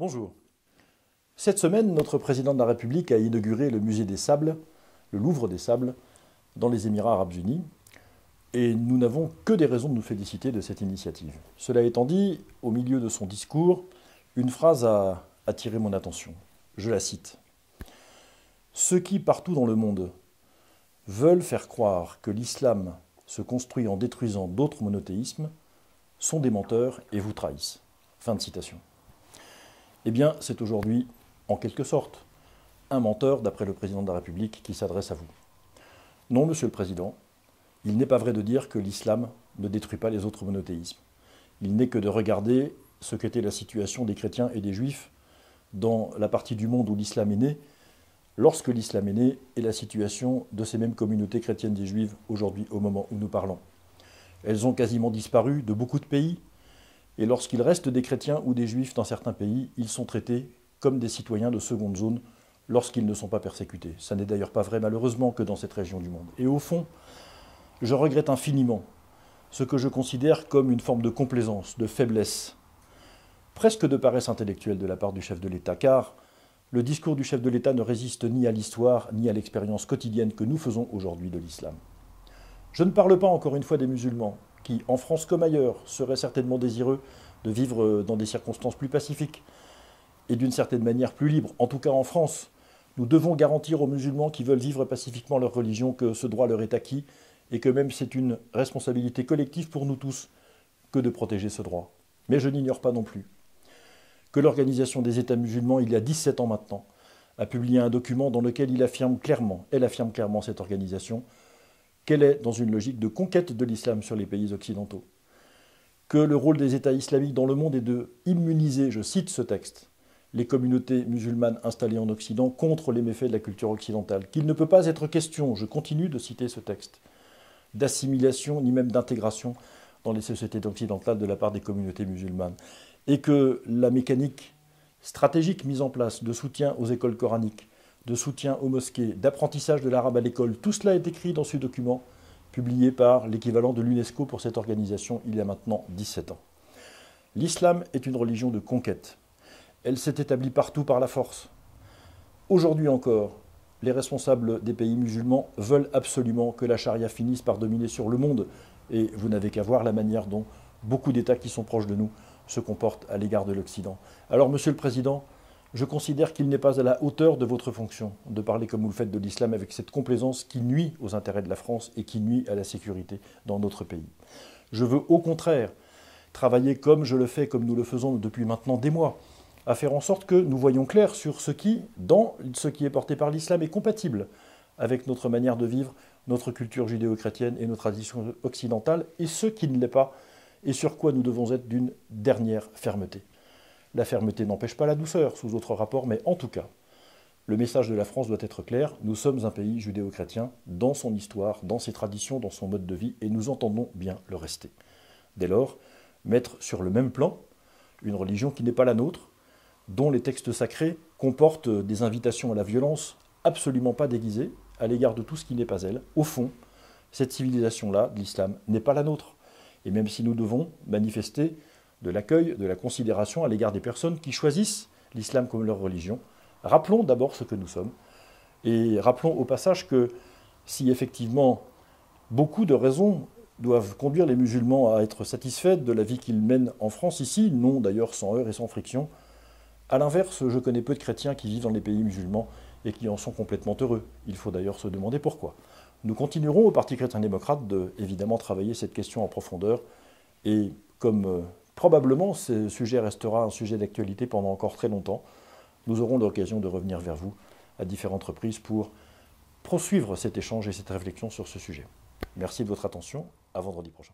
Bonjour. Cette semaine, notre président de la République a inauguré le musée des Sables, le Louvre des Sables, dans les Émirats arabes unis. Et nous n'avons que des raisons de nous féliciter de cette initiative. Cela étant dit, au milieu de son discours, une phrase a attiré mon attention. Je la cite. « Ceux qui, partout dans le monde, veulent faire croire que l'islam se construit en détruisant d'autres monothéismes sont des menteurs et vous trahissent. » Fin de citation. Eh bien, c'est aujourd'hui, en quelque sorte, un menteur, d'après le président de la République, qui s'adresse à vous. Non, Monsieur le Président, il n'est pas vrai de dire que l'islam ne détruit pas les autres monothéismes. Il n'est que de regarder ce qu'était la situation des chrétiens et des juifs dans la partie du monde où l'islam est né, lorsque l'islam est né, et la situation de ces mêmes communautés chrétiennes et juives aujourd'hui, au moment où nous parlons. Elles ont quasiment disparu de beaucoup de pays, et lorsqu'il reste des chrétiens ou des juifs dans certains pays, ils sont traités comme des citoyens de seconde zone lorsqu'ils ne sont pas persécutés. Ça n'est d'ailleurs pas vrai, malheureusement, que dans cette région du monde. Et au fond, je regrette infiniment ce que je considère comme une forme de complaisance, de faiblesse, presque de paresse intellectuelle de la part du chef de l'État, car le discours du chef de l'État ne résiste ni à l'histoire, ni à l'expérience quotidienne que nous faisons aujourd'hui de l'islam. Je ne parle pas encore une fois des musulmans, qui, en France comme ailleurs, seraient certainement désireux de vivre dans des circonstances plus pacifiques et d'une certaine manière plus libres. En tout cas en France, nous devons garantir aux musulmans qui veulent vivre pacifiquement leur religion que ce droit leur est acquis et que même c'est une responsabilité collective pour nous tous que de protéger ce droit. Mais je n'ignore pas non plus que l'Organisation des États musulmans, il y a 17 ans maintenant, a publié un document dans lequel elle affirme clairement, cette organisation, qu'elle est dans une logique de conquête de l'islam sur les pays occidentaux, que le rôle des États islamiques dans le monde est de immuniser, je cite ce texte, les communautés musulmanes installées en Occident contre les méfaits de la culture occidentale, qu'il ne peut pas être question, je continue de citer ce texte, d'assimilation ni même d'intégration dans les sociétés occidentales de la part des communautés musulmanes, et que la mécanique stratégique mise en place de soutien aux écoles coraniques, de soutien aux mosquées, d'apprentissage de l'arabe à l'école, tout cela est écrit dans ce document publié par l'équivalent de l'UNESCO pour cette organisation il y a maintenant 17 ans. L'islam est une religion de conquête. Elle s'est établie partout par la force. Aujourd'hui encore, les responsables des pays musulmans veulent absolument que la charia finisse par dominer sur le monde. Et vous n'avez qu'à voir la manière dont beaucoup d'États qui sont proches de nous se comportent à l'égard de l'Occident. Alors, Monsieur le Président, je considère qu'il n'est pas à la hauteur de votre fonction de parler comme vous le faites de l'islam avec cette complaisance qui nuit aux intérêts de la France et qui nuit à la sécurité dans notre pays. Je veux au contraire travailler comme je le fais, comme nous le faisons depuis maintenant des mois, à faire en sorte que nous voyions clair sur ce qui, dans ce qui est porté par l'islam, est compatible avec notre manière de vivre, notre culture judéo-chrétienne et nos traditions occidentales, et ce qui ne l'est pas, et sur quoi nous devons être d'une dernière fermeté. La fermeté n'empêche pas la douceur, sous autre rapport, mais en tout cas, le message de la France doit être clair. Nous sommes un pays judéo-chrétien dans son histoire, dans ses traditions, dans son mode de vie, et nous entendons bien le rester. Dès lors, mettre sur le même plan une religion qui n'est pas la nôtre, dont les textes sacrés comportent des invitations à la violence absolument pas déguisées, à l'égard de tout ce qui n'est pas elle. Au fond, cette civilisation-là, de l'islam, n'est pas la nôtre. Et même si nous devons manifester de l'accueil, de la considération à l'égard des personnes qui choisissent l'islam comme leur religion, rappelons d'abord ce que nous sommes. Et rappelons au passage que si effectivement beaucoup de raisons doivent conduire les musulmans à être satisfaits de la vie qu'ils mènent en France ici, non d'ailleurs sans heurts et sans friction, à l'inverse, je connais peu de chrétiens qui vivent dans les pays musulmans et qui en sont complètement heureux. Il faut d'ailleurs se demander pourquoi. Nous continuerons au Parti chrétien-démocrate de, évidemment, travailler cette question en profondeur. Et comme probablement ce sujet restera un sujet d'actualité pendant encore très longtemps, nous aurons l'occasion de revenir vers vous à différentes reprises pour poursuivre cet échange et cette réflexion sur ce sujet. Merci de votre attention. À vendredi prochain.